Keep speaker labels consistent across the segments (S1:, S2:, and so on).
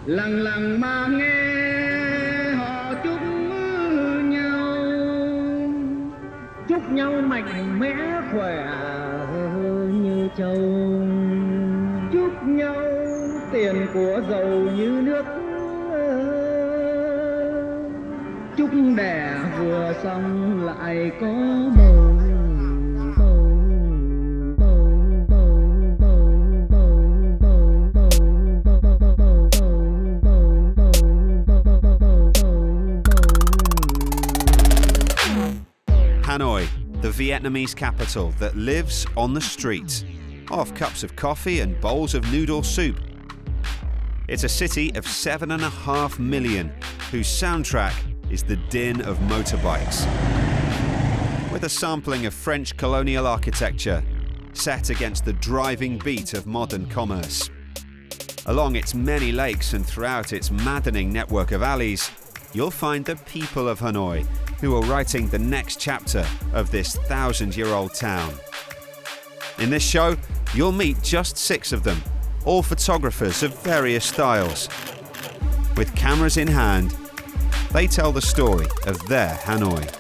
S1: lặng lặng mà nghe họ chúc nhau mạnh mẽ khỏe như trâu, chúc nhau tiền của giàu như nước, chúc đẻ vừa xong lại có bầu.
S2: Hanoi, the Vietnamese capital that lives on the streets, off cups of coffee and bowls of noodle soup. It's a city of 7.5 million, whose soundtrack is the din of motorbikes, with a sampling of French colonial architecture set against the driving beat of modern commerce. Along its many lakes and throughout its maddening network of alleys, you'll find the people of Hanoi who are writing the next chapter of this 1,000-year-old town. In this show, you'll meet just 6 of them, all photographers of various styles. With cameras in hand, they tell the story of their Hanoi.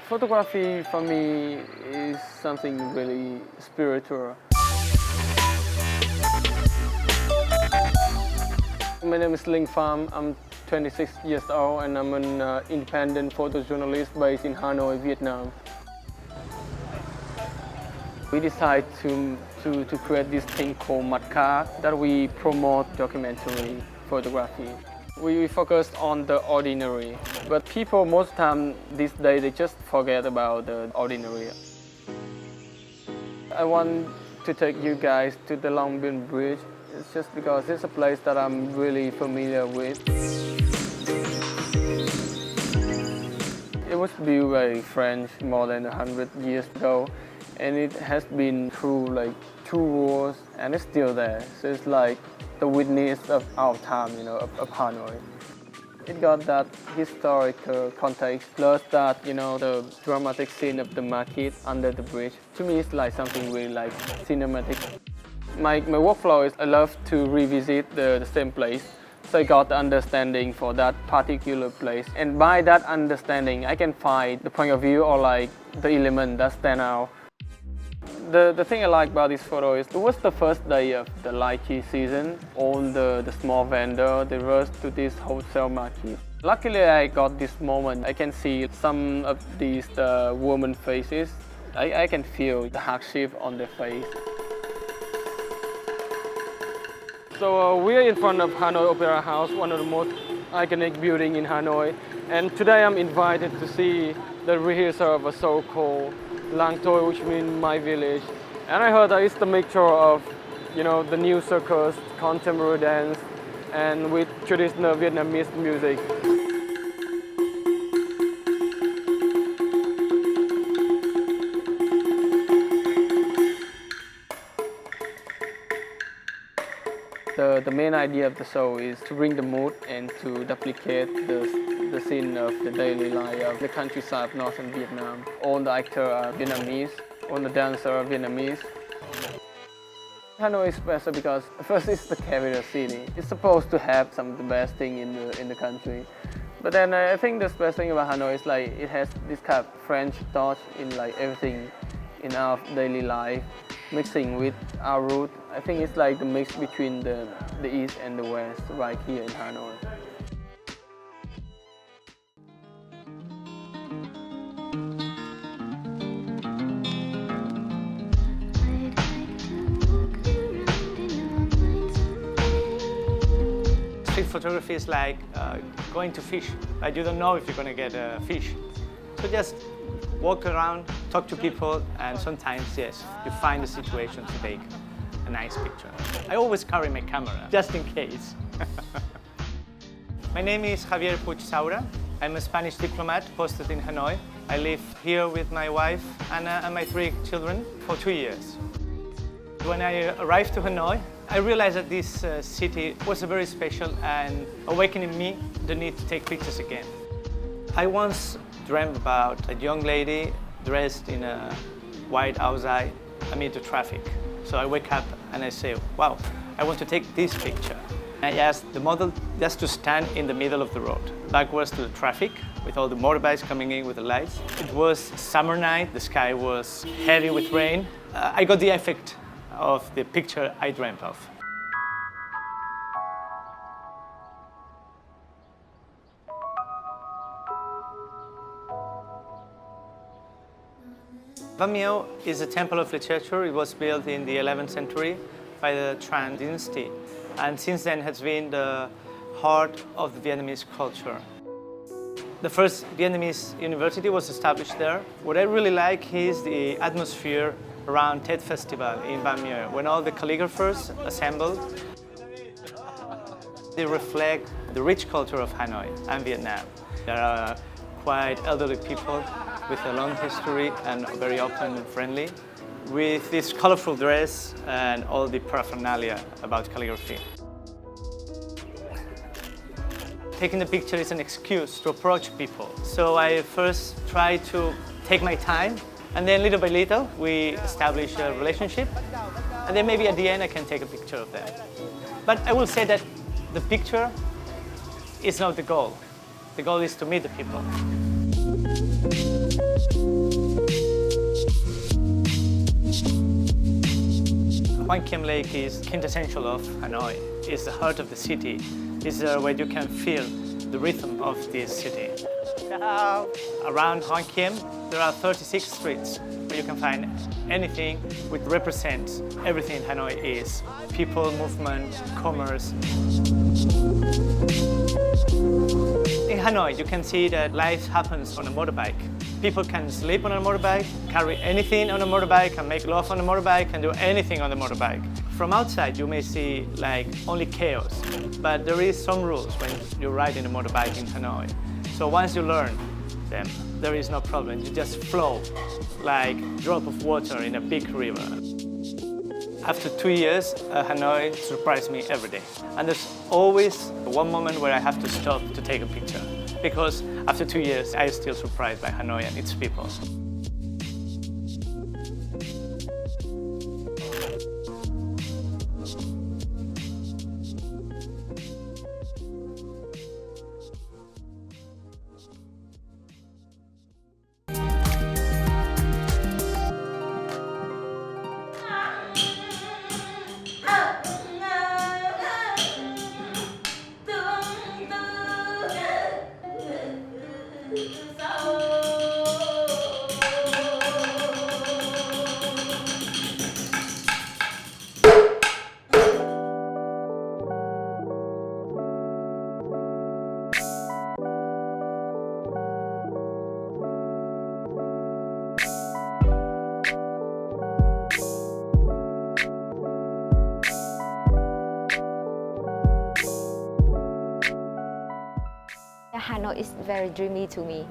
S3: Photography for me is something really spiritual. My name is Linh Pham. I'm 26 years old and I'm an independent photojournalist based in Hanoi, Vietnam. We decided to create this thing called Matca that we promote documentary photography. We focus on the ordinary, but people most time these days they just forget about the ordinary. I want to take you guys to the Long Bien Bridge. It's just because it's a place that I'm really familiar with. It was built by French more than 100 years ago, and it has been through like 2 wars, and it's still there. So it's like the witness of our time, of Hanoi. It got that historical context, plus that, the dramatic scene of the market under the bridge. To me, it's like something really like cinematic. My workflow is I love to revisit the same place. So I got the understanding for that particular place. And by that understanding, I can find the point of view or like the element that stand out. The thing I like about this photo is it was the first day of the lychee season. All the small vendors, they rushed to this wholesale market. Luckily, I got this moment. I can see some of these women faces. I can feel the hardship on their face. So we are in front of Hanoi Opera House, one of the most iconic buildings in Hanoi. And today I'm invited to see the rehearsal of a show called Lang Toi, which means my village. And I heard that it's the mixture of, the new circus, contemporary dance, and with traditional Vietnamese music. The main idea of the show is to bring the mood and to duplicate the scene of the daily life of the countryside of northern Vietnam. All the actors are Vietnamese, all the dancers are Vietnamese. Hanoi is special because first it's the capital city. It's supposed to have some of the best thing in the country. But then I think the best thing about Hanoi is like it has this kind of French touch in like everything in our daily life, mixing with our root. I think it's like the mix between the East and the West right here in Hanoi.
S4: Street photography is like going to fish, but you don't know if you're going to get a fish. So just walk around, talk to people, and sometimes, yes, you find a situation to take. a nice picture. I always carry my camera, just in case. My name is Javier Puig Saura. I'm a Spanish diplomat posted in Hanoi. I live here with my wife, Anna, and my 3 children for 2 years. When I arrived to Hanoi, I realized that this city was very special and awakening me the need to take pictures again. I once dreamt about a young lady dressed in a white outside amid the traffic. So I wake up and I say, wow, I want to take this picture. I asked the model just to stand in the middle of the road, backwards to the traffic, with all the motorbikes coming in with the lights. It was summer night, the sky was heavy with rain. I got the effect of the picture I dreamt of. Văn Miếu is a temple of literature. It was built in the 11th century by the Tran dynasty, and since then has been the heart of the Vietnamese culture. The first Vietnamese university was established there. What I really like is the atmosphere around Tet Festival in Văn Miếu, when all the calligraphers assembled. They reflect the rich culture of Hanoi and Vietnam. There are quite elderly people with a long history and very open and friendly, with this colorful dress and all the paraphernalia about calligraphy. Taking the picture is an excuse to approach people. So I first try to take my time, and then little by little we establish a relationship, and then maybe at the end I can take a picture of them. But I will say that the picture is not the goal. The goal is to meet the people. Hoang Kiem Lake is quintessential of Hanoi. It's the heart of the city. It's where you can feel the rhythm of this city. Around Hoang Kiem, there are 36 streets where you can find anything which represents everything Hanoi is. People, movement, commerce. In Hanoi, you can see that life happens on a motorbike. People can sleep on a motorbike, carry anything on a motorbike, and make love on a motorbike, and do anything on the motorbike. From outside, you may see like only chaos, but there is some rules when you ride in a motorbike in Hanoi. So once you learn them, there is no problem. You just flow like a drop of water in a big river. After 2 years, Hanoi surprised me every day. And there's always one moment where I have to stop to take a picture, because after 2 years, I'm still surprised by Hanoi and its people.
S5: Hanoi is very dreamy to me.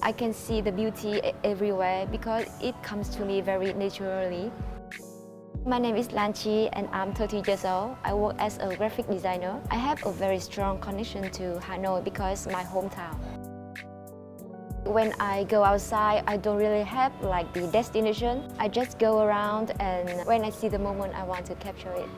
S5: I can see the beauty everywhere because it comes to me very naturally. My name is Lan Chi and I'm 30 years old. I work as a graphic designer. I have a very strong connection to Hanoi because my hometown. When I go outside, I don't really have like the destination. I just go around, and when I see the moment, I want to capture it.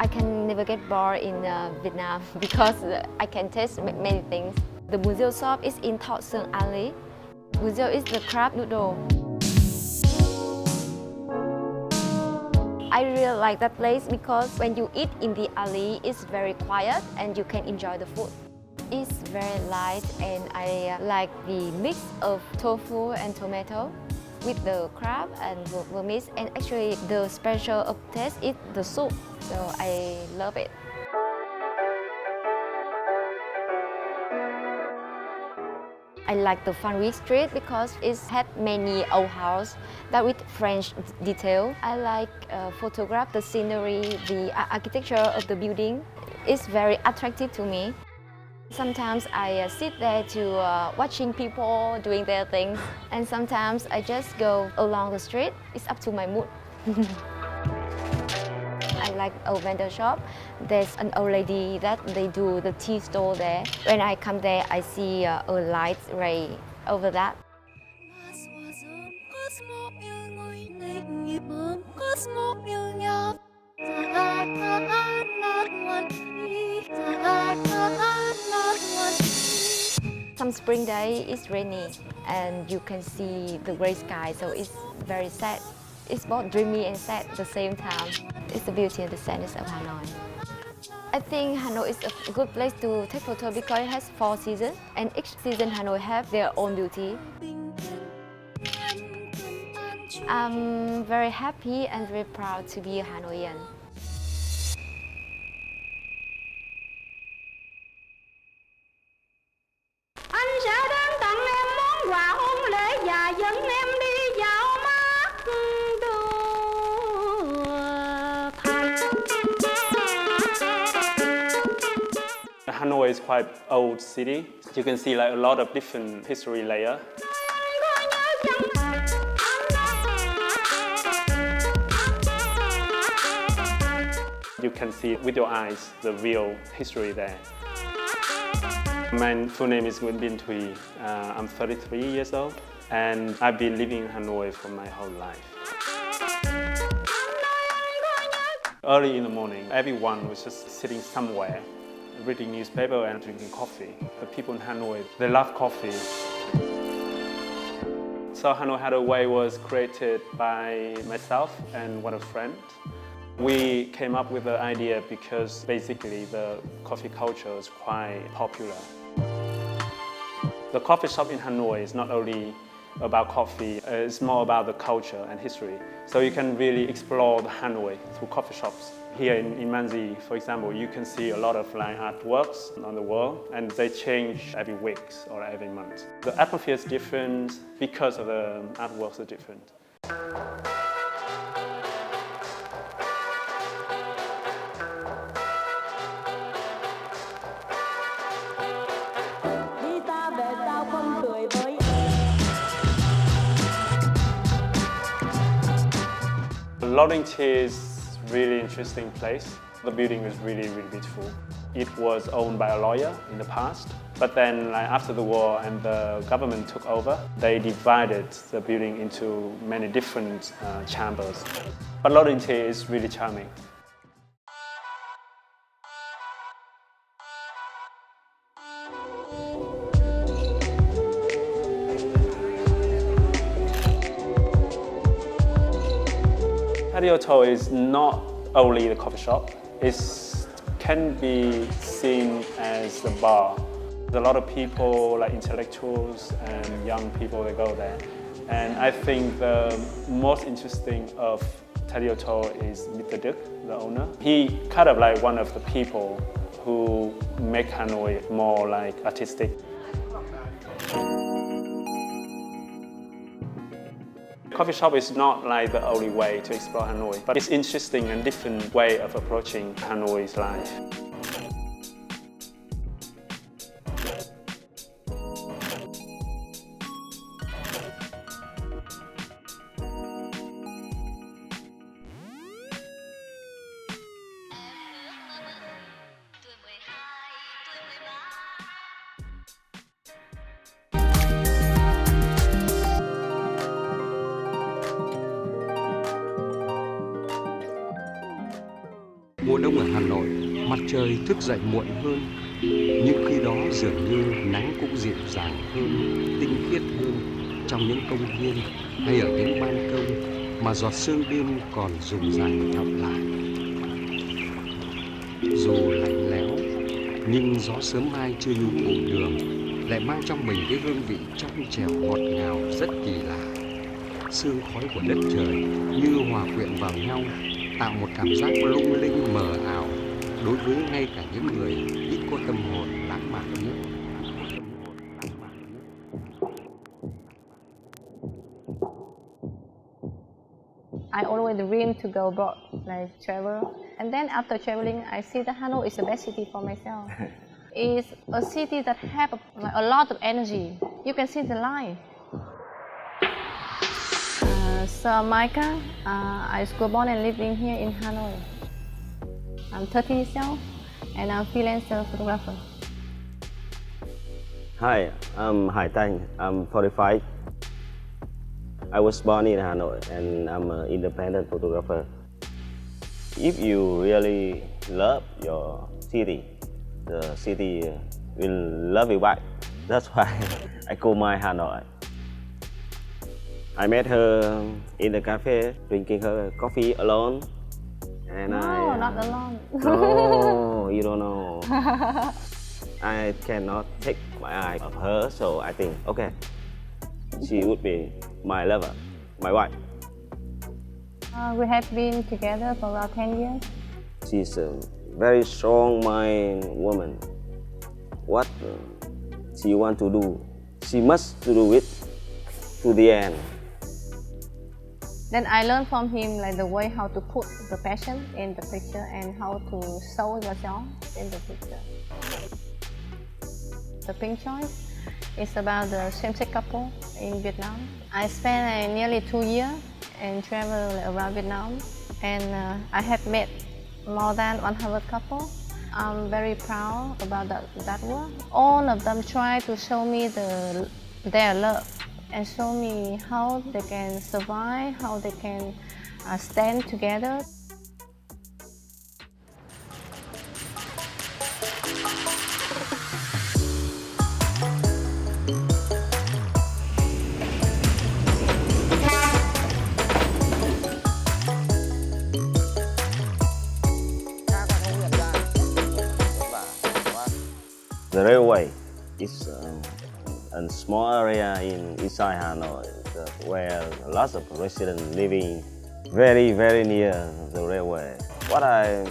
S5: I can never get bored in Vietnam because I can taste many things. The Brazil shop is in Thọ Sương Alley. Brazil is the crab noodle. I really like that place because when you eat in the alley, it's very quiet and you can enjoy the food. It's very light, and I like the mix of tofu and tomato with the crab and vermis, and actually the special of taste is the soup, so I love it. I like the Fun Week Street because it had many old houses that with French detail. I like photograph the scenery, the architecture of the building. It's very attractive to me. Sometimes I sit there to watching people doing their things, and sometimes I just go along the street. It's up to my mood. I like old vendor shop. There's an old lady that they do the tea store there. When I come there, I see a light ray over that. Some spring day it's rainy and you can see the gray sky, so it's very sad. It's both dreamy and sad at the same time. It's the beauty and the sadness of Hanoi. I think Hanoi is a good place to take photo because it has 4 seasons, and each season Hanoi have their own beauty. I'm very happy and very proud to be a Hanoian.
S1: Anh sẽ đến tặng em món quà hôn lễ và dẫn em đi dạo mát
S6: Hanoi is quite old city. You can see like a lot of different history layer. You can see with your eyes the real history there. My full name is Nguyen Binh Thuy. I'm 33 years old and I've been living in Hanoi for my whole life. Early in the morning, everyone was just sitting somewhere, reading newspaper and drinking coffee. The people in Hanoi, they love coffee. So Hanoi Hideaway was created by myself and one of friends. We came up with the idea because basically the coffee culture is quite popular. The coffee shop in Hanoi is not only about coffee, it's more about the culture and history. So you can really explore the Hanoi through coffee shops. Here in Manzi, for example, you can see a lot of like artworks on the wall and they change every week or every month. The atmosphere is different because of the artworks are different. Loading Tea is a really interesting place. The building is really, really beautiful. It was owned by a lawyer in the past, but then after the war and the government took over, they divided the building into many different chambers. But Loading Tea is really charming. Tadioto is not only the coffee shop, it can be seen as a bar. There's a lot of people, like intellectuals and young people, that go there. And I think the most interesting of Tadioto is Mr. Duc, the owner. He kind of like one of the people who make Hanoi more like artistic. Coffee shop is not like the only way to explore Hanoi, but it's interesting and different way of approaching Hanoi's life.
S7: Mùa đông ở Hà Nội, mặt trời thức dậy muộn hơn, nhưng khi đó dường như nắng cũng dịu dàng hơn, tinh khiết hơn trong những công viên hay ở những ban công mà giọt sương đêm còn rụng ràng đọng lại. Dù lạnh lẽo, nhưng gió sớm mai chưa nhúng bùn đường lại mang trong mình cái hương vị trong trẻo ngọt ngào rất kỳ lạ. Sương khói của đất trời như hòa quyện vào nhau, tạo một cảm giác lung linh mờ ảo đối với ngay cả những người ít có tâm hồn lãng mạn nhất.
S8: I always dream to go abroad, like travel. And then after traveling, I see that Hanoi is the best city for myself. It's a city that has a lot of energy. You can see the light. So Micah, I was born and living here in Hanoi. I'm 30 years old and I'm a freelancer photographer.
S9: Hi, I'm Hải Thanh. I'm 45. I was born in Hanoi and I'm an independent photographer. If you really love your city, the city will love you back. That's why I call my Hanoi. I met her in the cafe, drinking her coffee alone. And
S8: No, not alone.
S9: No, you don't know. I cannot take my eye off her, so I think, okay, she would be my lover, my wife.
S8: We have been together for about 10 years.
S9: She's a very strong-minded woman. What she wants to do, she must do it to the end.
S8: Then I learned from him like the way how to put the passion in the picture and how to show yourself in the picture. The pink choice is about the same-sex couple in Vietnam. I spent nearly 2 years and traveled around Vietnam, and I have met more than 100 couples. I'm very proud about that work. All of them try to show me their love and show me how they can survive, how they can stand together.
S9: The railway is a small area inside Hanoi where lots of residents living very, very near the railway. What I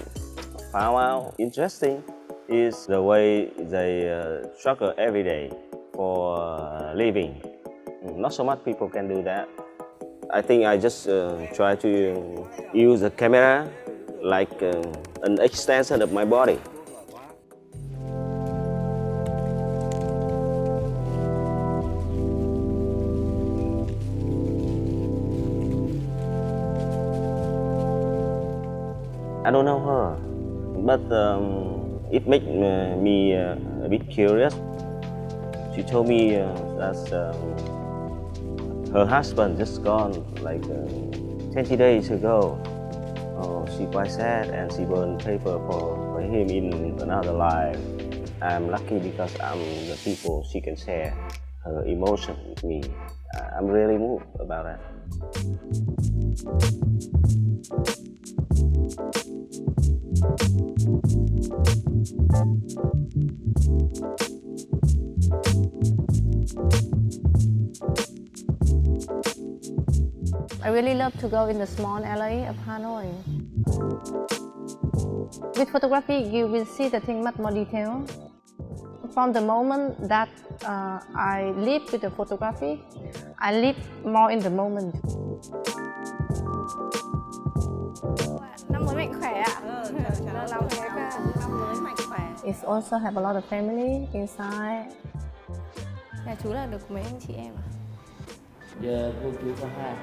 S9: found out interesting is the way they struggle every day for living. Not so much people can do that. I think I just try to use the camera like an extension of my body. I don't know her, but it made me a bit curious. She told me that her husband just gone like 20 days ago. Oh, she quite sad and she burned paper for him in another life. I'm lucky because I'm the people she can share her emotion with me. I'm really moved about that.
S8: I really love to go in the small alley of Hanoi. With photography, you will see the thing much more detailed. From the moment that I live with the photography, I live more in the moment.
S1: Năm mới mạnh khỏe ạ. Lòng cái năm mới mạnh khỏe.
S8: It also have a lot of family inside.
S1: Nhà chú là được mấy anh chị em à?
S10: Giờ cô chú có 2.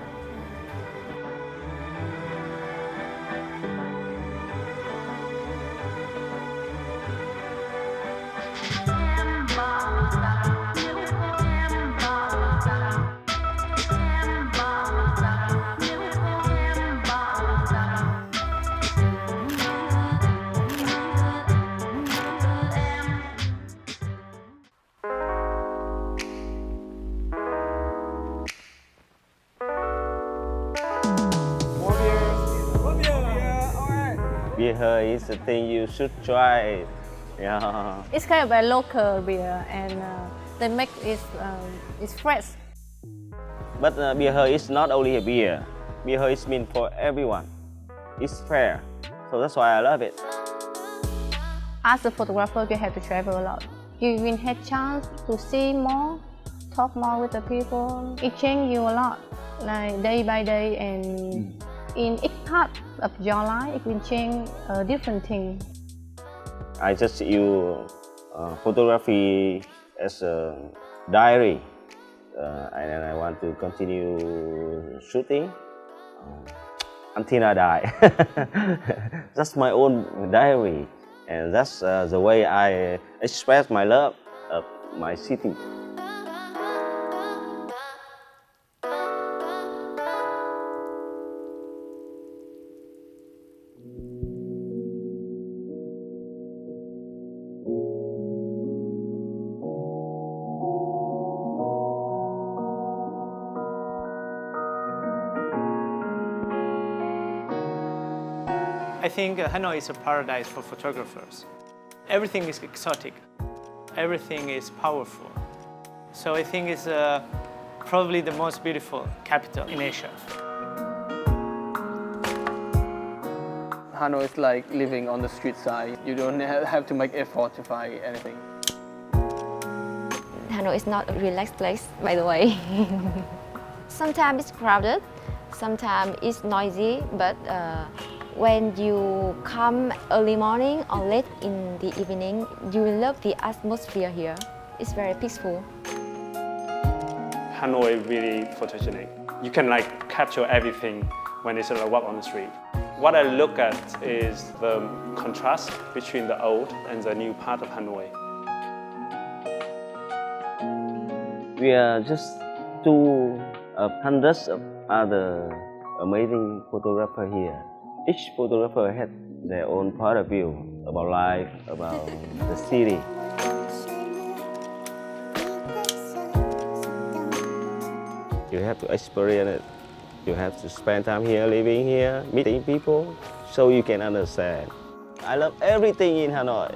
S9: Beer is the thing you should try. Yeah.
S8: It's kind of a local beer, and they make it it's fresh.
S9: But beer is not only a beer. Beer is meant for everyone. It's fair, so that's why I love it.
S8: As a photographer, you have to travel a lot. You will have chance to see more, talk more with the people. It changes you a lot, like day by day, and in each part of your life, it will change a different thing.
S9: I just use photography as a diary, and I want to continue shooting until I die. That's my own diary, and that's the way I express my love of my city.
S4: I think Hanoi is a paradise for photographers. Everything is exotic. Everything is powerful. So I think it's probably the most beautiful capital in Asia.
S3: Hanoi is like living on the street side. You don't have to make effort to find anything.
S5: Hanoi is not a relaxed place, by the way. Sometimes it's crowded, sometimes it's noisy, but when you come early morning or late in the evening, you will love the atmosphere here. It's very peaceful.
S6: Hanoi really photogenic. You can capture everything when it's walk on the street. What I look at is the contrast between the old and the new part of Hanoi.
S9: We are just two of hundreds of other amazing photographers here. Each photographer has their own point of view about life, about the city. You have to experience it. You have to spend time here, living here, meeting people, so you can understand. I love everything in Hanoi.